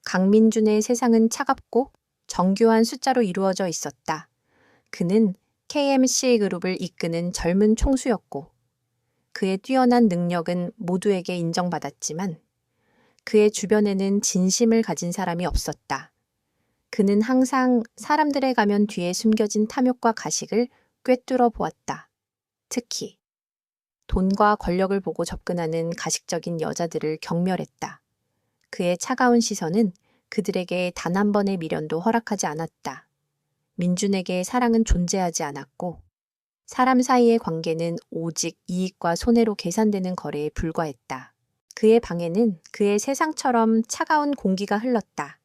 강민준의 세상은 차갑고 정교한 숫자로 이루어져 있었다. 그는 KMC 그룹을 이끄는 젊은 총수였고 그의 뛰어난 능력은 모두에게 인정받았지만 그의 주변에는 진심을 가진 사람이 없었다. 그는 항상 사람들의 가면 뒤에 숨겨진 탐욕과 가식을 꿰뚫어 보았다. 특히 돈과 권력을 보고 접근하는 가식적인 여자들을 경멸했다. 그의 차가운 시선은 그들에게 단 한 번의 미련도 허락하지 않았다. 민준에게 사랑은 존재하지 않았고 사람 사이의 관계는 오직 이익과 손해로 계산되는 거래에 불과했다. 그의 방에는 그의 세상처럼 차가운 공기가 흘렀다.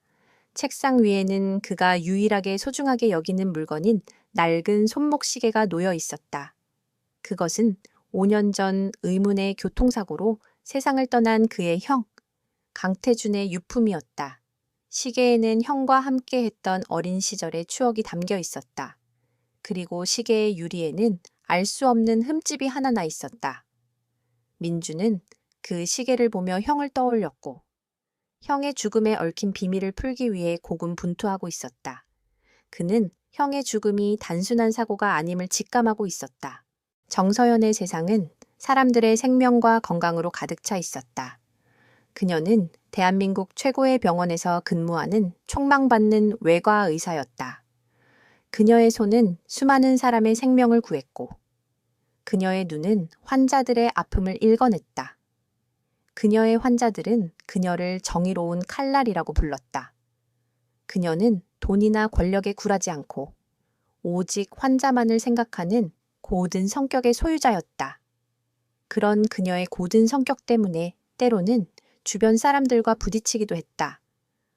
책상 위에는 그가 유일하게 소중하게 여기는 물건인 낡은 손목시계가 놓여 있었다. 그것은 5년 전 의문의 교통사고로 세상을 떠난 그의 형, 강태준의 유품이었다. 시계에는 형과 함께 했던 어린 시절의 추억이 담겨 있었다. 그리고 시계의 유리에는 알 수 없는 흠집이 하나 나 있었다. 민주는 그 시계를 보며 형을 떠올렸고 형의 죽음에 얽힌 비밀을 풀기 위해 고군분투하고 있었다. 그는 형의 죽음이 단순한 사고가 아님을 직감하고 있었다. 정서연의 세상은 사람들의 생명과 건강으로 가득 차 있었다. 그녀는 대한민국 최고의 병원에서 근무하는 촉망받는 외과 의사였다. 그녀의 손은 수많은 사람의 생명을 구했고 그녀의 눈은 환자들의 아픔을 읽어냈다. 그녀의 환자들은 그녀를 정의로운 칼날이라고 불렀다. 그녀는 돈이나 권력에 굴하지 않고 오직 환자만을 생각하는 고든 성격의 소유자였다. 그런 그녀의 고든 성격 때문에 때로는 주변 사람들과 부딪히기도 했다.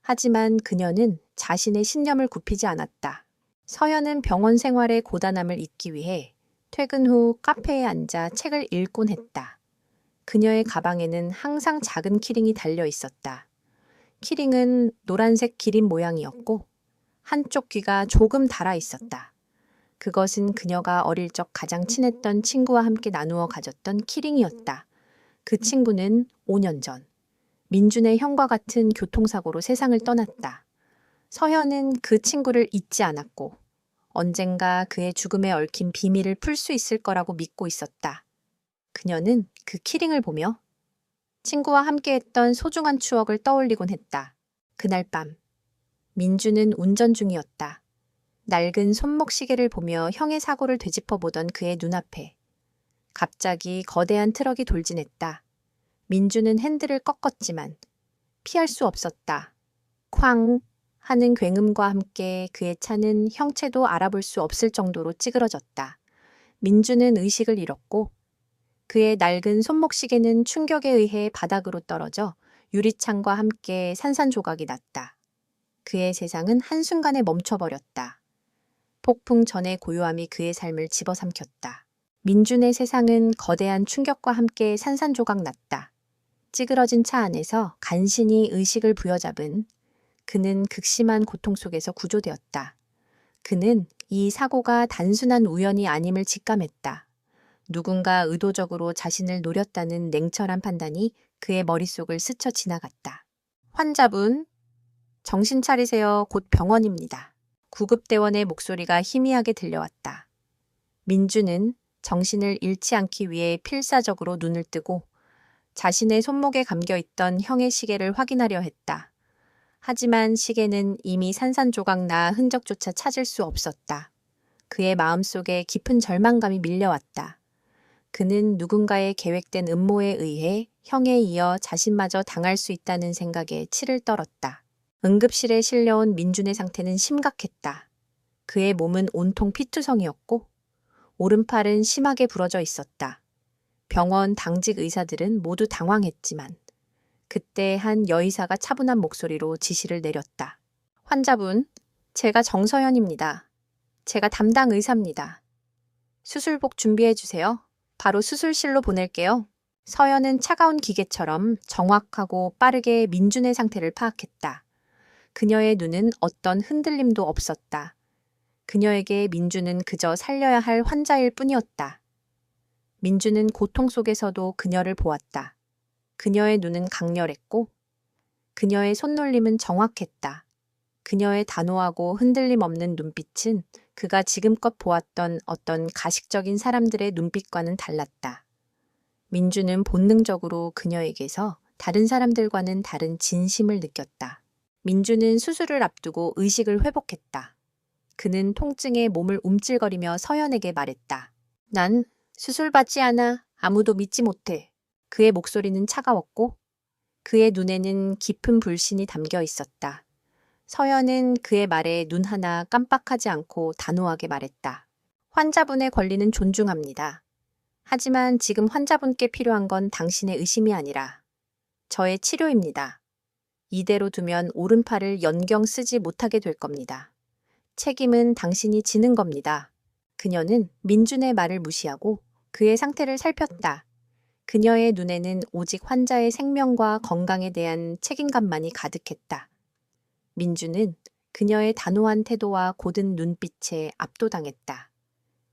하지만 그녀는 자신의 신념을 굽히지 않았다. 서연은 병원 생활의 고단함을 잊기 위해 퇴근 후 카페에 앉아 책을 읽곤 했다. 그녀의 가방에는 항상 작은 키링이 달려 있었다. 키링은 노란색 기린 모양이었고 한쪽 귀가 조금 달아 있었다. 그것은 그녀가 어릴 적 가장 친했던 친구와 함께 나누어 가졌던 키링이었다. 그 친구는 5년 전 민준의 형과 같은 교통사고로 세상을 떠났다. 서현은 그 친구를 잊지 않았고 언젠가 그의 죽음에 얽힌 비밀을 풀 수 있을 거라고 믿고 있었다. 그녀는 그 키링을 보며 친구와 함께했던 소중한 추억을 떠올리곤 했다. 그날 밤 민주는 운전 중이었다. 낡은 손목시계를 보며 형의 사고를 되짚어보던 그의 눈앞에 갑자기 거대한 트럭이 돌진했다. 민주는 핸들을 꺾었지만 피할 수 없었다. 쾅 하는 굉음과 함께 그의 차는 형체도 알아볼 수 없을 정도로 찌그러졌다. 민주는 의식을 잃었고 그의 낡은 손목시계는 충격에 의해 바닥으로 떨어져 유리창과 함께 산산조각이 났다. 그의 세상은 한순간에 멈춰버렸다. 폭풍 전의 고요함이 그의 삶을 집어삼켰다. 민준의 세상은 거대한 충격과 함께 산산조각 났다. 찌그러진 차 안에서 간신히 의식을 부여잡은 그는 극심한 고통 속에서 구조되었다. 그는 이 사고가 단순한 우연이 아님을 직감했다. 누군가 의도적으로 자신을 노렸다는 냉철한 판단이 그의 머릿속을 스쳐 지나갔다. 환자분, 정신 차리세요. 곧 병원입니다. 구급대원의 목소리가 희미하게 들려왔다. 민주는 정신을 잃지 않기 위해 필사적으로 눈을 뜨고 자신의 손목에 감겨있던 형의 시계를 확인하려 했다. 하지만 시계는 이미 산산조각 나 흔적조차 찾을 수 없었다. 그의 마음속에 깊은 절망감이 밀려왔다. 그는 누군가의 계획된 음모에 의해 형에 이어 자신마저 당할 수 있다는 생각에 치를 떨었다. 응급실에 실려온 민준의 상태는 심각했다. 그의 몸은 온통 피투성이었고 오른팔은 심하게 부러져 있었다. 병원 당직 의사들은 모두 당황했지만 그때 한 여의사가 차분한 목소리로 지시를 내렸다. 환자분, 제가 정서연입니다. 제가 담당 의사입니다. 수술복 준비해 주세요. 바로 수술실로 보낼게요. 서연은 차가운 기계처럼 정확하고 빠르게 민준의 상태를 파악했다. 그녀의 눈은 어떤 흔들림도 없었다. 그녀에게 민준은 그저 살려야 할 환자일 뿐이었다. 민준은 고통 속에서도 그녀를 보았다. 그녀의 눈은 강렬했고 그녀의 손놀림은 정확했다. 그녀의 단호하고 흔들림 없는 눈빛은 그가 지금껏 보았던 어떤 가식적인 사람들의 눈빛과는 달랐다. 민주는 본능적으로 그녀에게서 다른 사람들과는 다른 진심을 느꼈다. 민주는 수술을 앞두고 의식을 회복했다. 그는 통증에 몸을 움찔거리며 서연에게 말했다. 난 수술 받지 않아. 아무도 믿지 못해. 그의 목소리는 차가웠고 그의 눈에는 깊은 불신이 담겨 있었다. 서연은 그의 말에 눈 하나 깜빡하지 않고 단호하게 말했다. 환자분의 권리는 존중합니다. 하지만 지금 환자분께 필요한 건 당신의 의심이 아니라 저의 치료입니다. 이대로 두면 오른팔을 연경 쓰지 못하게 될 겁니다. 책임은 당신이 지는 겁니다. 그녀는 민준의 말을 무시하고 그의 상태를 살폈다. 그녀의 눈에는 오직 환자의 생명과 건강에 대한 책임감만이 가득했다. 민주는 그녀의 단호한 태도와 고든 눈빛에 압도당했다.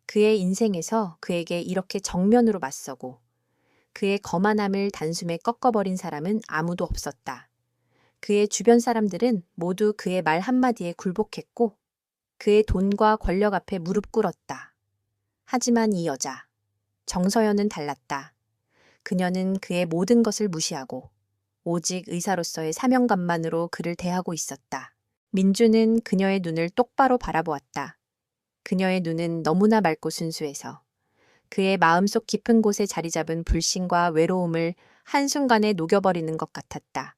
그의 인생에서 그에게 이렇게 정면으로 맞서고 그의 거만함을 단숨에 꺾어버린 사람은 아무도 없었다. 그의 주변 사람들은 모두 그의 말 한마디에 굴복했고 그의 돈과 권력 앞에 무릎 꿇었다. 하지만 이 여자, 정서연은 달랐다. 그녀는 그의 모든 것을 무시하고 오직 의사로서의 사명감만으로 그를 대하고 있었다. 민주는 그녀의 눈을 똑바로 바라보았다. 그녀의 눈은 너무나 맑고 순수해서 그의 마음속 깊은 곳에 자리 잡은 불신과 외로움을 한순간에 녹여버리는 것 같았다.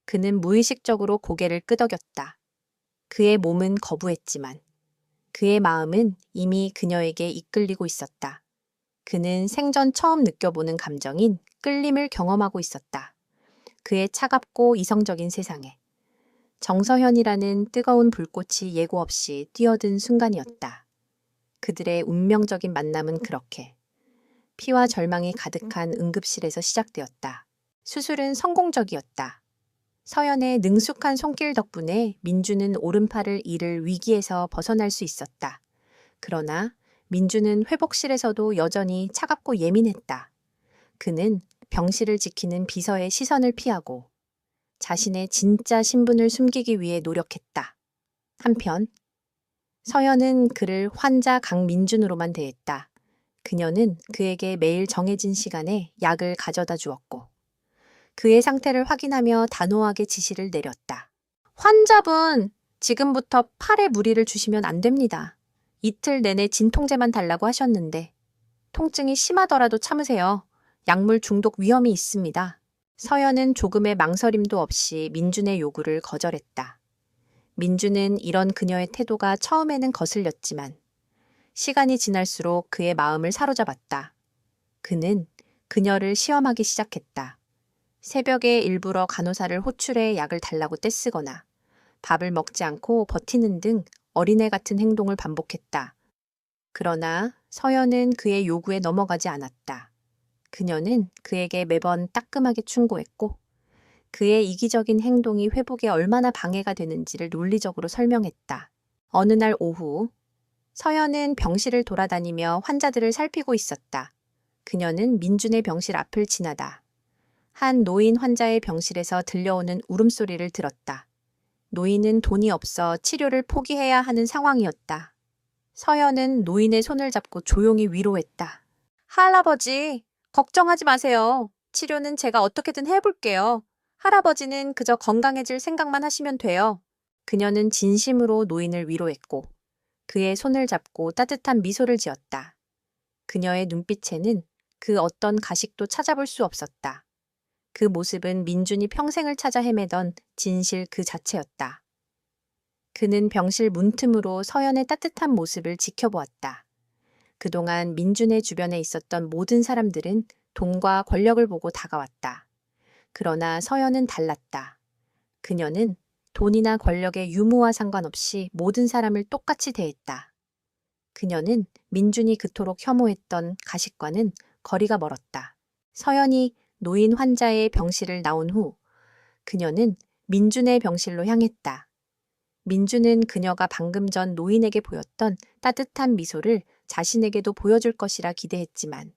그는 무의식적으로 고개를 끄덕였다. 그의 몸은 거부했지만 그의 마음은 이미 그녀에게 이끌리고 있었다. 그는 생전 처음 느껴보는 감정인 끌림을 경험하고 있었다. 그의 차갑고 이성적인 세상에 정서현이라는 뜨거운 불꽃이 예고 없이 뛰어든 순간이었다. 그들의 운명적인 만남은 그렇게 피와 절망이 가득한 응급실에서 시작되었다. 수술은 성공적이었다. 서연의 능숙한 손길 덕분에 민주는 오른팔을 잃을 위기에서 벗어날 수 있었다. 그러나 민주는 회복실에서도 여전히 차갑고 예민했다. 그는 병실을 지키는 비서의 시선을 피하고 자신의 진짜 신분을 숨기기 위해 노력했다. 한편 서연은 그를 환자 강민준으로만 대했다. 그녀는 그에게 매일 정해진 시간에 약을 가져다 주었고 그의 상태를 확인하며 단호하게 지시를 내렸다. 환자분, 지금부터 팔에 무리를 주시면 안 됩니다. 이틀 내내 진통제만 달라고 하셨는데 통증이 심하더라도 참으세요. 약물 중독 위험이 있습니다. 서연은 조금의 망설임도 없이 민준의 요구를 거절했다. 민준은 이런 그녀의 태도가 처음에는 거슬렸지만 시간이 지날수록 그의 마음을 사로잡았다. 그는 그녀를 시험하기 시작했다. 새벽에 일부러 간호사를 호출해 약을 달라고 떼쓰거나 밥을 먹지 않고 버티는 등 어린애 같은 행동을 반복했다. 그러나 서연은 그의 요구에 넘어가지 않았다. 그녀는 그에게 매번 따끔하게 충고했고 그의 이기적인 행동이 회복에 얼마나 방해가 되는지를 논리적으로 설명했다. 어느 날 오후 서연은 병실을 돌아다니며 환자들을 살피고 있었다. 그녀는 민준의 병실 앞을 지나다 한 노인 환자의 병실에서 들려오는 울음소리를 들었다. 노인은 돈이 없어 치료를 포기해야 하는 상황이었다. 서연은 노인의 손을 잡고 조용히 위로했다. 할아버지, 걱정하지 마세요. 치료는 제가 어떻게든 해볼게요. 할아버지는 그저 건강해질 생각만 하시면 돼요. 그녀는 진심으로 노인을 위로했고 그의 손을 잡고 따뜻한 미소를 지었다. 그녀의 눈빛에는 그 어떤 가식도 찾아볼 수 없었다. 그 모습은 민준이 평생을 찾아 헤매던 진실 그 자체였다. 그는 병실 문틈으로 서연의 따뜻한 모습을 지켜보았다. 그동안 민준의 주변에 있었던 모든 사람들은 돈과 권력을 보고 다가왔다. 그러나 서연은 달랐다. 그녀는 돈이나 권력의 유무와 상관없이 모든 사람을 똑같이 대했다. 그녀는 민준이 그토록 혐오했던 가식과는 거리가 멀었다. 서연이 노인 환자의 병실을 나온 후 그녀는 민준의 병실로 향했다. 민준은 그녀가 방금 전 노인에게 보였던 따뜻한 미소를 자신에게도 보여줄 것이라 기대했지만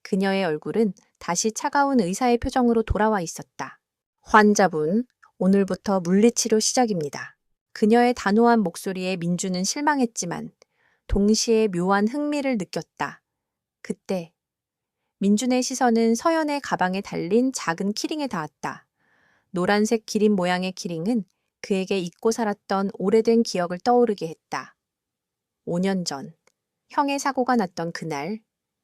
그녀의 얼굴은 다시 차가운 의사의 표정으로 돌아와 있었다. 환자분, 오늘부터 물리치료 시작입니다. 그녀의 단호한 목소리에 민주는 실망했지만 동시에 묘한 흥미를 느꼈다. 그때 민준의 시선은 서연의 가방에 달린 작은 키링에 닿았다. 노란색 기린 모양의 키링은 그에게 잊고 살았던 오래된 기억을 떠오르게 했다. 5년 전, 형의 사고가 났던 그날,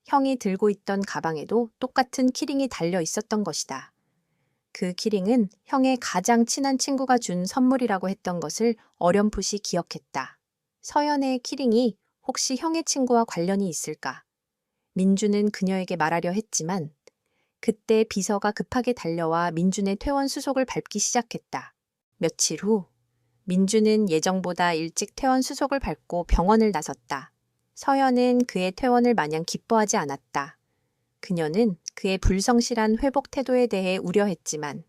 형이 들고 있던 가방에도 똑같은 키링이 달려 있었던 것이다. 그 키링은 형의 가장 친한 친구가 준 선물이라고 했던 것을 어렴풋이 기억했다. 서연의 키링이 혹시 형의 친구와 관련이 있을까? 민주는 그녀에게 말하려 했지만 그때 비서가 급하게 달려와 민준의 퇴원 수속을 밟기 시작했다. 며칠 후 민주는 예정보다 일찍 퇴원 수속을 밟고 병원을 나섰다. 서연은 그의 퇴원을 마냥 기뻐하지 않았다. 그녀는 그의 불성실한 회복 태도에 대해 우려했지만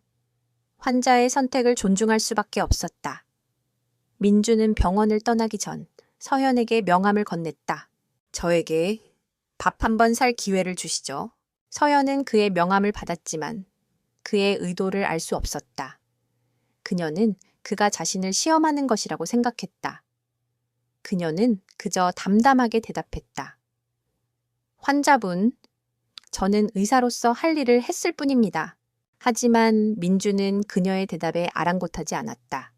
환자의 선택을 존중할 수밖에 없었다. 민주는 병원을 떠나기 전 서연에게 명함을 건넸다. 저에게 밥 한 번 살 기회를 주시죠. 서연은 그의 명함을 받았지만 그의 의도를 알 수 없었다. 그녀는 그가 자신을 시험하는 것이라고 생각했다. 그녀는 그저 담담하게 대답했다. 환자분, 저는 의사로서 할 일을 했을 뿐입니다. 하지만 민주는 그녀의 대답에 아랑곳하지 않았다.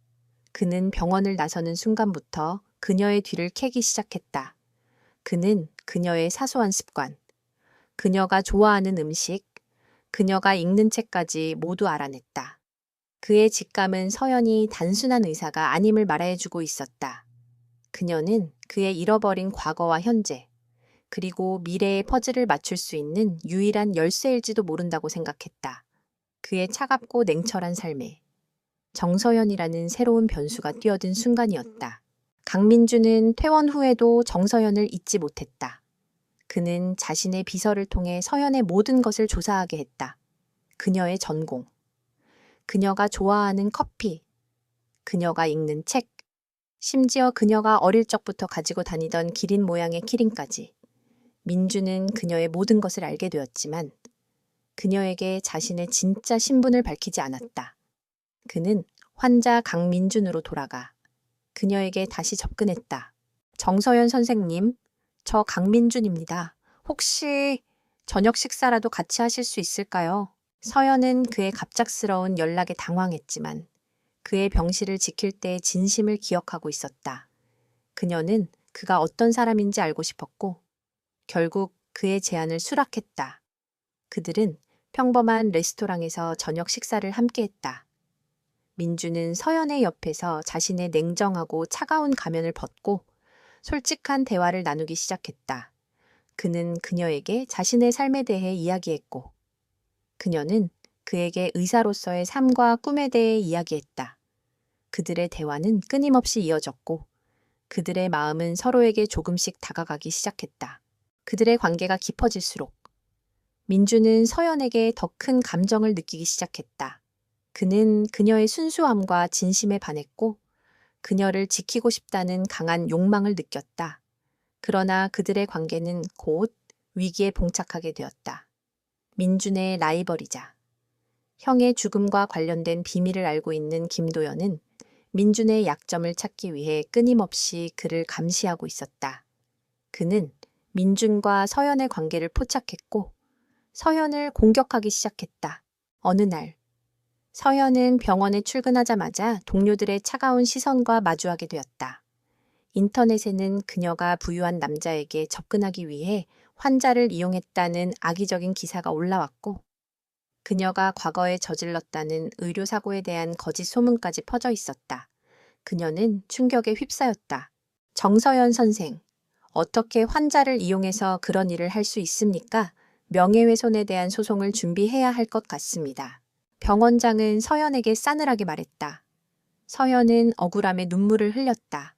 그는 병원을 나서는 순간부터 그녀의 뒤를 캐기 시작했다. 그는 그녀의 사소한 습관, 그녀가 좋아하는 음식, 그녀가 읽는 책까지 모두 알아냈다. 그의 직감은 서연이 단순한 의사가 아님을 말해주고 있었다. 그녀는 그의 잃어버린 과거와 현재, 그리고 미래의 퍼즐을 맞출 수 있는 유일한 열쇠일지도 모른다고 생각했다. 그의 차갑고 냉철한 삶에 정서연이라는 새로운 변수가 뛰어든 순간이었다. 강민주는 퇴원 후에도 정서연을 잊지 못했다. 그는 자신의 비서를 통해 서연의 모든 것을 조사하게 했다. 그녀의 전공, 그녀가 좋아하는 커피, 그녀가 읽는 책, 심지어 그녀가 어릴 적부터 가지고 다니던 기린 모양의 키링까지. 민주는 그녀의 모든 것을 알게 되었지만 그녀에게 자신의 진짜 신분을 밝히지 않았다. 그는 환자 강민준으로 돌아가 그녀에게 다시 접근했다. 정서연 선생님, 저 강민준입니다. 혹시 저녁 식사라도 같이 하실 수 있을까요? 서연은 그의 갑작스러운 연락에 당황했지만 그의 병실을 지킬 때의 진심을 기억하고 있었다. 그녀는 그가 어떤 사람인지 알고 싶었고 결국 그의 제안을 수락했다. 그들은 평범한 레스토랑에서 저녁 식사를 함께했다. 민주는 서연의 옆에서 자신의 냉정하고 차가운 가면을 벗고 솔직한 대화를 나누기 시작했다. 그는 그녀에게 자신의 삶에 대해 이야기했고 그녀는 그에게 의사로서의 삶과 꿈에 대해 이야기했다. 그들의 대화는 끊임없이 이어졌고 그들의 마음은 서로에게 조금씩 다가가기 시작했다. 그들의 관계가 깊어질수록 민주는 서연에게 더 큰 감정을 느끼기 시작했다. 그는 그녀의 순수함과 진심에 반했고 그녀를 지키고 싶다는 강한 욕망을 느꼈다. 그러나 그들의 관계는 곧 위기에 봉착하게 되었다. 민준의 라이벌이자 형의 죽음과 관련된 비밀을 알고 있는 김도연은 민준의 약점을 찾기 위해 끊임없이 그를 감시하고 있었다. 그는 민준과 서연의 관계를 포착했고 서연을 공격하기 시작했다. 어느 날 서연은 병원에 출근하자마자 동료들의 차가운 시선과 마주하게 되었다. 인터넷에는 그녀가 부유한 남자에게 접근하기 위해 환자를 이용했다는 악의적인 기사가 올라왔고 그녀가 과거에 저질렀다는 의료사고에 대한 거짓 소문까지 퍼져 있었다. 그녀는 충격에 휩싸였다. 정서연 선생, 어떻게 환자를 이용해서 그런 일을 할 수 있습니까? 명예훼손에 대한 소송을 준비해야 할 것 같습니다. 병원장은 서연에게 싸늘하게 말했다. 서연은 억울함에 눈물을 흘렸다.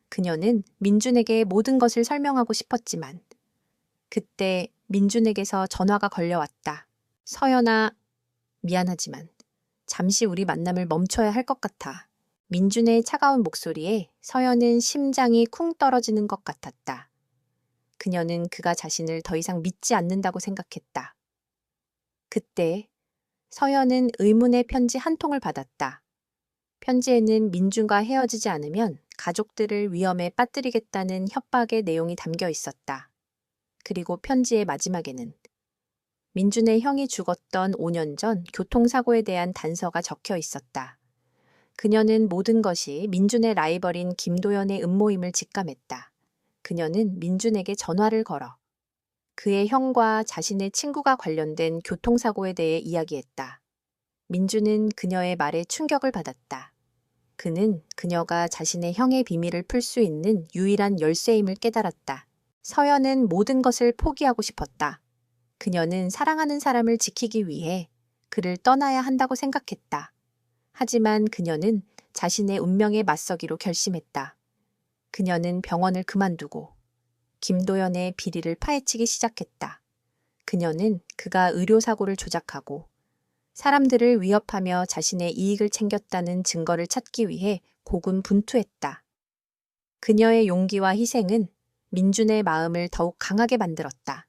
그녀는 민준에게 모든 것을 설명하고 싶었지만 그때 민준에게서 전화가 걸려왔다. 서연아, 미안하지만 잠시 우리 만남을 멈춰야 할 것 같아. 민준의 차가운 목소리에 서연은 심장이 쿵 떨어지는 것 같았다. 그녀는 그가 자신을 더 이상 믿지 않는다고 생각했다. 그때 서연은 의문의 편지 한 통을 받았다. 편지에는 민준과 헤어지지 않으면 가족들을 위험에 빠뜨리겠다는 협박의 내용이 담겨 있었다. 그리고 편지의 마지막에는 민준의 형이 죽었던 5년 전 교통사고에 대한 단서가 적혀 있었다. 그녀는 모든 것이 민준의 라이벌인 김도연의 음모임을 직감했다. 그녀는 민준에게 전화를 걸어 그의 형과 자신의 친구가 관련된 교통사고에 대해 이야기했다. 민준은 그녀의 말에 충격을 받았다. 그는 그녀가 자신의 형의 비밀을 풀 수 있는 유일한 열쇠임을 깨달았다. 서연은 모든 것을 포기하고 싶었다. 그녀는 사랑하는 사람을 지키기 위해 그를 떠나야 한다고 생각했다. 하지만 그녀는 자신의 운명에 맞서기로 결심했다. 그녀는 병원을 그만두고 김도연의 비리를 파헤치기 시작했다. 그녀는 그가 의료사고를 조작하고 사람들을 위협하며 자신의 이익을 챙겼다는 증거를 찾기 위해 고군분투했다. 그녀의 용기와 희생은 민준의 마음을 더욱 강하게 만들었다.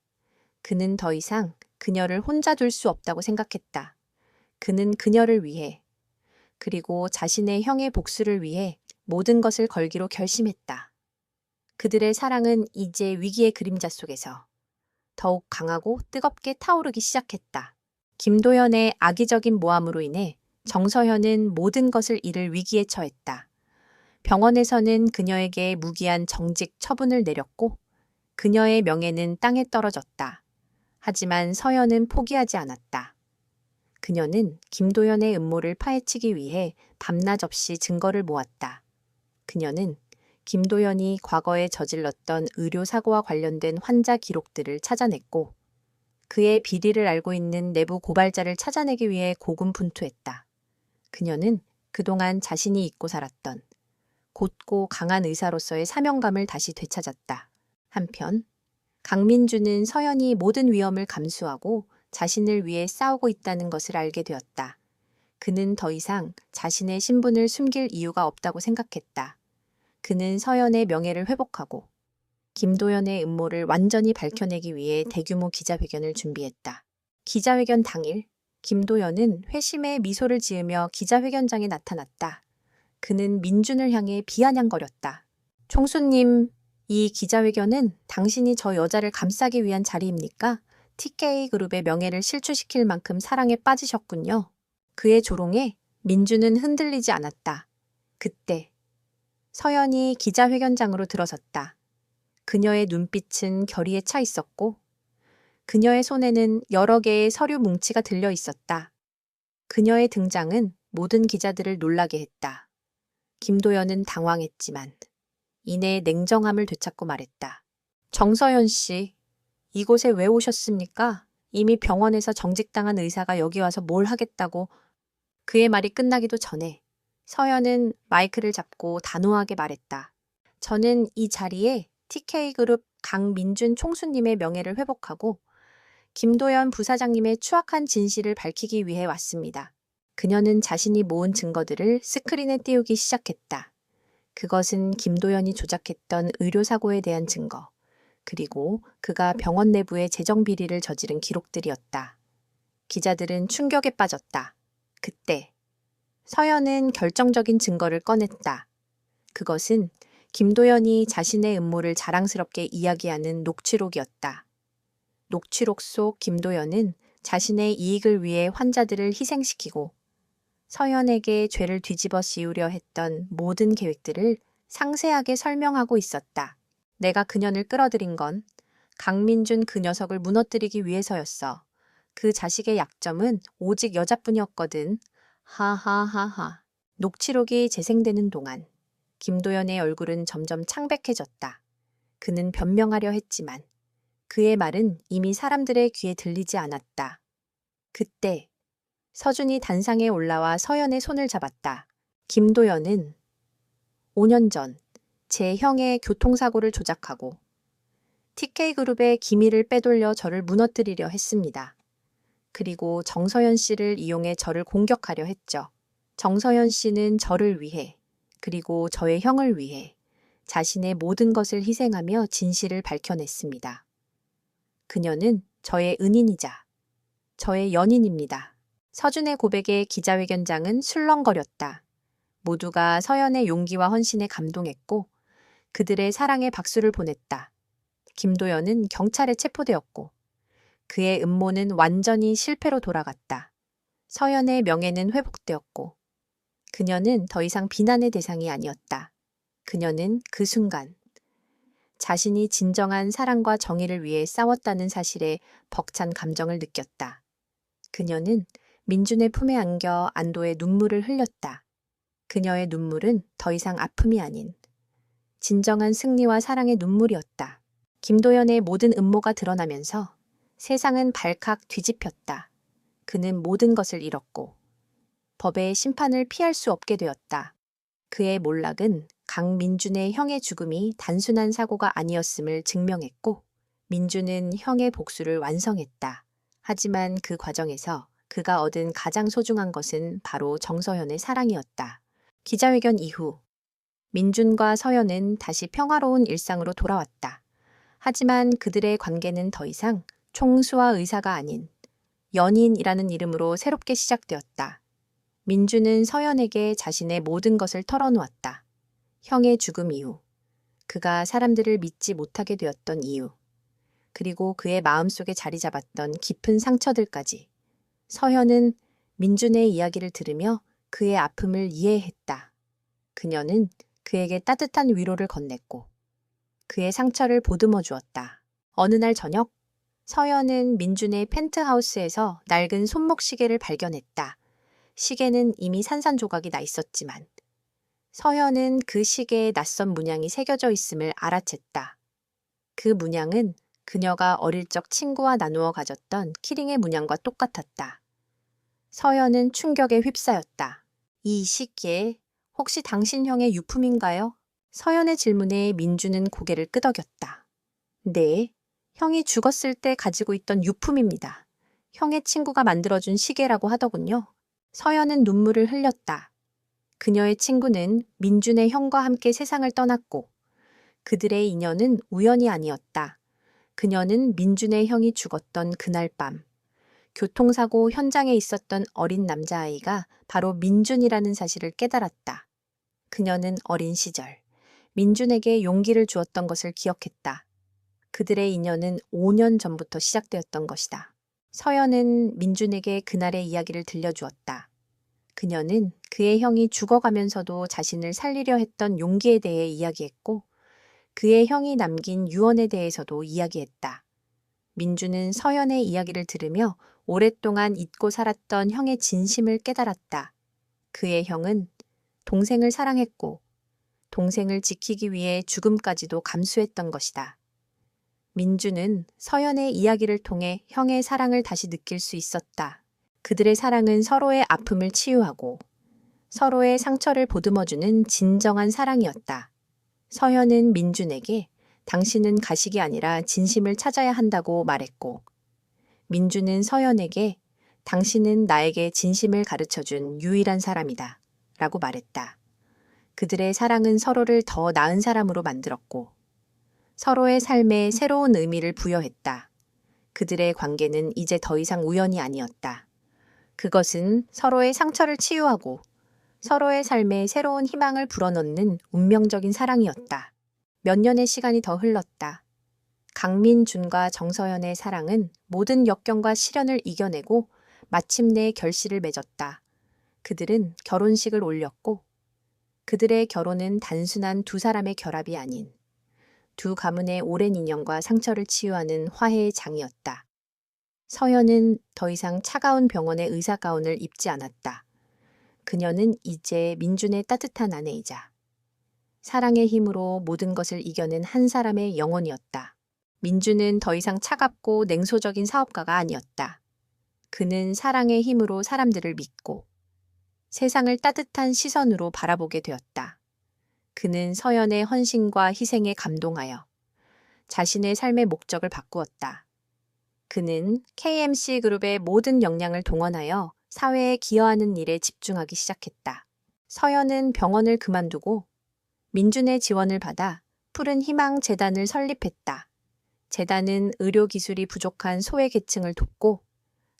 그는 더 이상 그녀를 혼자 둘 수 없다고 생각했다. 그는 그녀를 위해, 그리고 자신의 형의 복수를 위해 모든 것을 걸기로 결심했다. 그들의 사랑은 이제 위기의 그림자 속에서 더욱 강하고 뜨겁게 타오르기 시작했다. 김도연의 악의적인 모함으로 인해 정서현은 모든 것을 잃을 위기에 처했다. 병원에서는 그녀에게 무기한 정직 처분을 내렸고 그녀의 명예는 땅에 떨어졌다. 하지만 서연은 포기하지 않았다. 그녀는 김도연의 음모를 파헤치기 위해 밤낮 없이 증거를 모았다. 그녀는 김도연이 과거에 저질렀던 의료사고와 관련된 환자 기록들을 찾아냈고 그의 비리를 알고 있는 내부 고발자를 찾아내기 위해 고군분투했다. 그녀는 그동안 자신이 잊고 살았던 곧고 강한 의사로서의 사명감을 다시 되찾았다. 한편 강민주는 서연이 모든 위험을 감수하고 자신을 위해 싸우고 있다는 것을 알게 되었다. 그는 더 이상 자신의 신분을 숨길 이유가 없다고 생각했다. 그는 서연의 명예를 회복하고 김도연의 음모를 완전히 밝혀내기 위해 대규모 기자회견을 준비했다. 기자회견 당일, 김도연은 회심의 미소를 지으며 기자회견장에 나타났다. 그는 민준을 향해 비아냥거렸다. 총수님, 이 기자회견은 당신이 저 여자를 감싸기 위한 자리입니까? TK그룹의 명예를 실추시킬 만큼 사랑에 빠지셨군요. 그의 조롱에 민준은 흔들리지 않았다. 그때 서연이 기자회견장으로 들어섰다. 그녀의 눈빛은 결의에 차 있었고 그녀의 손에는 여러 개의 서류 뭉치가 들려 있었다. 그녀의 등장은 모든 기자들을 놀라게 했다. 김도연은 당황했지만 이내 냉정함을 되찾고 말했다. 정서연 씨, 이곳에 왜 오셨습니까? 이미 병원에서 정직당한 의사가 여기 와서 뭘 하겠다고. 그의 말이 끝나기도 전에 서연은 마이크를 잡고 단호하게 말했다. 저는 이 자리에 TK그룹 강민준 총수님의 명예를 회복하고 김도연 부사장님의 추악한 진실을 밝히기 위해 왔습니다. 그녀는 자신이 모은 증거들을 스크린에 띄우기 시작했다. 그것은 김도연이 조작했던 의료사고에 대한 증거, 그리고 그가 병원 내부의 재정 비리를 저지른 기록들이었다. 기자들은 충격에 빠졌다. 그때 서연은 결정적인 증거를 꺼냈다. 그것은 김도연이 자신의 음모를 자랑스럽게 이야기하는 녹취록이었다. 녹취록 속 김도연은 자신의 이익을 위해 환자들을 희생시키고 서연에게 죄를 뒤집어 씌우려 했던 모든 계획들을 상세하게 설명하고 있었다. 내가 그년을 끌어들인 건 강민준 그 녀석을 무너뜨리기 위해서였어. 그 자식의 약점은 오직 여자뿐이었거든. 하하하하. 녹취록이 재생되는 동안 김도연의 얼굴은 점점 창백해졌다. 그는 변명하려 했지만 그의 말은 이미 사람들의 귀에 들리지 않았다. 그때 서준이 단상에 올라와 서연의 손을 잡았다. 김도연은 5년 전 제 형의 교통사고를 조작하고 TK그룹의 기밀을 빼돌려 저를 무너뜨리려 했습니다. 그리고 정서연 씨를 이용해 저를 공격하려 했죠. 정서연 씨는 저를 위해, 그리고 저의 형을 위해 자신의 모든 것을 희생하며 진실을 밝혀냈습니다. 그녀는 저의 은인이자 저의 연인입니다. 서준의 고백에 기자회견장은 술렁거렸다. 모두가 서연의 용기와 헌신에 감동했고 그들의 사랑에 박수를 보냈다. 김도연은 경찰에 체포되었고 그의 음모는 완전히 실패로 돌아갔다. 서연의 명예는 회복되었고 그녀는 더 이상 비난의 대상이 아니었다. 그녀는 그 순간 자신이 진정한 사랑과 정의를 위해 싸웠다는 사실에 벅찬 감정을 느꼈다. 그녀는 민준의 품에 안겨 안도의 눈물을 흘렸다. 그녀의 눈물은 더 이상 아픔이 아닌 진정한 승리와 사랑의 눈물이었다. 김도연의 모든 음모가 드러나면서 세상은 발칵 뒤집혔다. 그는 모든 것을 잃었고 법의 심판을 피할 수 없게 되었다. 그의 몰락은 강민준의 형의 죽음이 단순한 사고가 아니었음을 증명했고 민준은 형의 복수를 완성했다. 하지만 그 과정에서 그가 얻은 가장 소중한 것은 바로 정서연의 사랑이었다. 기자회견 이후 민준과 서연은 다시 평화로운 일상으로 돌아왔다. 하지만 그들의 관계는 더 이상 총수와 의사가 아닌 연인이라는 이름으로 새롭게 시작되었다. 민준은 서연에게 자신의 모든 것을 털어놓았다. 형의 죽음 이후, 그가 사람들을 믿지 못하게 되었던 이유, 그리고 그의 마음속에 자리 잡았던 깊은 상처들까지. 서연은 민준의 이야기를 들으며 그의 아픔을 이해했다. 그녀는 그에게 따뜻한 위로를 건넸고 그의 상처를 보듬어 주었다. 어느 날 저녁, 서연은 민준의 펜트하우스에서 낡은 손목 시계를 발견했다. 시계는 이미 산산조각이 나 있었지만 서연은 그 시계에 낯선 문양이 새겨져 있음을 알아챘다. 그 문양은 그녀가 어릴 적 친구와 나누어 가졌던 키링의 문양과 똑같았다. 서연은 충격에 휩싸였다. 이 시계 혹시 당신 형의 유품인가요? 서연의 질문에 민준은 고개를 끄덕였다. 네, 형이 죽었을 때 가지고 있던 유품입니다. 형의 친구가 만들어준 시계라고 하더군요. 서연은 눈물을 흘렸다. 그녀의 친구는 민준의 형과 함께 세상을 떠났고 그들의 인연은 우연이 아니었다. 그녀는 민준의 형이 죽었던 그날 밤 교통사고 현장에 있었던 어린 남자아이가 바로 민준이라는 사실을 깨달았다. 그녀는 어린 시절 민준에게 용기를 주었던 것을 기억했다. 그들의 인연은 5년 전부터 시작되었던 것이다. 서연은 민준에게 그날의 이야기를 들려주었다. 그녀는 그의 형이 죽어가면서도 자신을 살리려 했던 용기에 대해 이야기했고 그의 형이 남긴 유언에 대해서도 이야기했다. 민준은 서연의 이야기를 들으며 오랫동안 잊고 살았던 형의 진심을 깨달았다. 그의 형은 동생을 사랑했고 동생을 지키기 위해 죽음까지도 감수했던 것이다. 민준은 서연의 이야기를 통해 형의 사랑을 다시 느낄 수 있었다. 그들의 사랑은 서로의 아픔을 치유하고 서로의 상처를 보듬어주는 진정한 사랑이었다. 서연은 민준에게 당신은 가식이 아니라 진심을 찾아야 한다고 말했고 민준은 서연에게 당신은 나에게 진심을 가르쳐준 유일한 사람이다 라고 말했다. 그들의 사랑은 서로를 더 나은 사람으로 만들었고 서로의 삶에 새로운 의미를 부여했다. 그들의 관계는 이제 더 이상 우연이 아니었다. 그것은 서로의 상처를 치유하고 서로의 삶에 새로운 희망을 불어넣는 운명적인 사랑이었다. 몇 년의 시간이 더 흘렀다. 강민준과 정서연의 사랑은 모든 역경과 시련을 이겨내고 마침내 결실을 맺었다. 그들은 결혼식을 올렸고 그들의 결혼은 단순한 두 사람의 결합이 아닌 두 가문의 오랜 인연과 상처를 치유하는 화해의 장이었다. 서연은 더 이상 차가운 병원의 의사 가운을 입지 않았다. 그녀는 이제 민준의 따뜻한 아내이자 사랑의 힘으로 모든 것을 이겨낸 한 사람의 영혼이었다. 민준은 더 이상 차갑고 냉소적인 사업가가 아니었다. 그는 사랑의 힘으로 사람들을 믿고 세상을 따뜻한 시선으로 바라보게 되었다. 그는 서연의 헌신과 희생에 감동하여 자신의 삶의 목적을 바꾸었다. 그는 KMC 그룹의 모든 역량을 동원하여 사회에 기여하는 일에 집중하기 시작했다. 서연은 병원을 그만두고 민준의 지원을 받아 푸른 희망 재단을 설립했다. 재단은 의료 기술이 부족한 소외계층을 돕고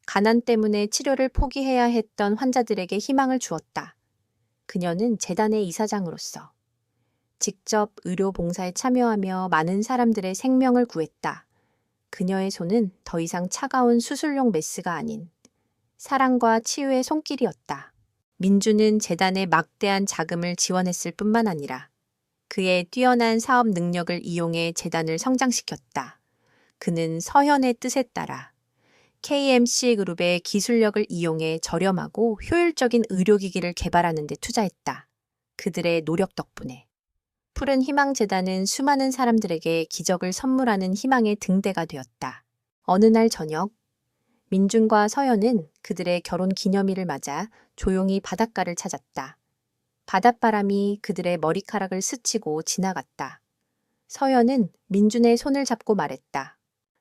가난 때문에 치료를 포기해야 했던 환자들에게 희망을 주었다. 그녀는 재단의 이사장으로서 직접 의료 봉사에 참여하며 많은 사람들의 생명을 구했다. 그녀의 손은 더 이상 차가운 수술용 메스가 아닌 사랑과 치유의 손길이었다. 민주는 재단에 막대한 자금을 지원했을 뿐만 아니라 그의 뛰어난 사업 능력을 이용해 재단을 성장시켰다. 그는 서현의 뜻에 따라 KMC 그룹의 기술력을 이용해 저렴하고 효율적인 의료기기를 개발하는 데 투자했다. 그들의 노력 덕분에 푸른 희망재단은 수많은 사람들에게 기적을 선물하는 희망의 등대가 되었다. 어느 날 저녁, 민준과 서연은 그들의 결혼 기념일을 맞아 조용히 바닷가를 찾았다. 바닷바람이 그들의 머리카락을 스치고 지나갔다. 서연은 민준의 손을 잡고 말했다.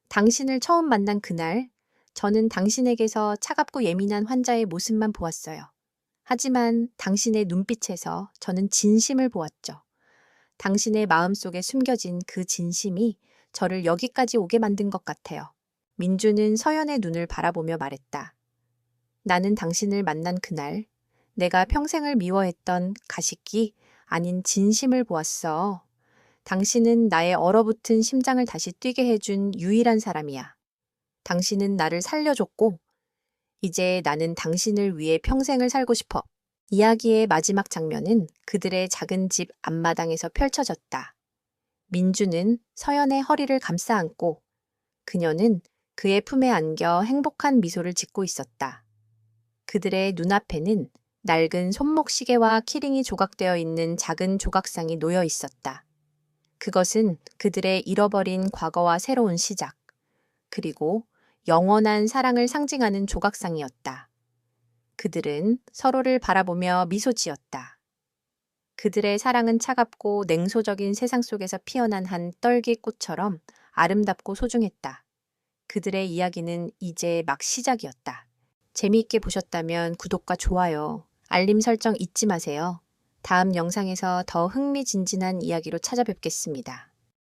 당신을 처음 만난 그날, 저는 당신에게서 차갑고 예민한 환자의 모습만 보았어요. 하지만 당신의 눈빛에서 저는 진심을 보았죠. 당신의 마음속에 숨겨진 그 진심이 저를 여기까지 오게 만든 것 같아요. 민주는 서연의 눈을 바라보며 말했다. 나는 당신을 만난 그날 내가 평생을 미워했던 가식기 아닌 진심을 보았어. 당신은 나의 얼어붙은 심장을 다시 뛰게 해준 유일한 사람이야. 당신은 나를 살려줬고 이제 나는 당신을 위해 평생을 살고 싶어. 이야기의 마지막 장면은 그들의 작은 집 앞마당에서 펼쳐졌다. 민주는 서연의 허리를 감싸 안고 그녀는 그의 품에 안겨 행복한 미소를 짓고 있었다. 그들의 눈앞에는 낡은 손목시계와 키링이 조각되어 있는 작은 조각상이 놓여 있었다. 그것은 그들의 잃어버린 과거와 새로운 시작, 그리고 영원한 사랑을 상징하는 조각상이었다. 그들은 서로를 바라보며 미소 지었다. 그들의 사랑은 차갑고 냉소적인 세상 속에서 피어난 한 떨기꽃처럼 아름답고 소중했다. 그들의 이야기는 이제 막 시작이었다. 재미있게 보셨다면 구독과 좋아요, 알림 설정 잊지 마세요. 다음 영상에서 더 흥미진진한 이야기로 찾아뵙겠습니다.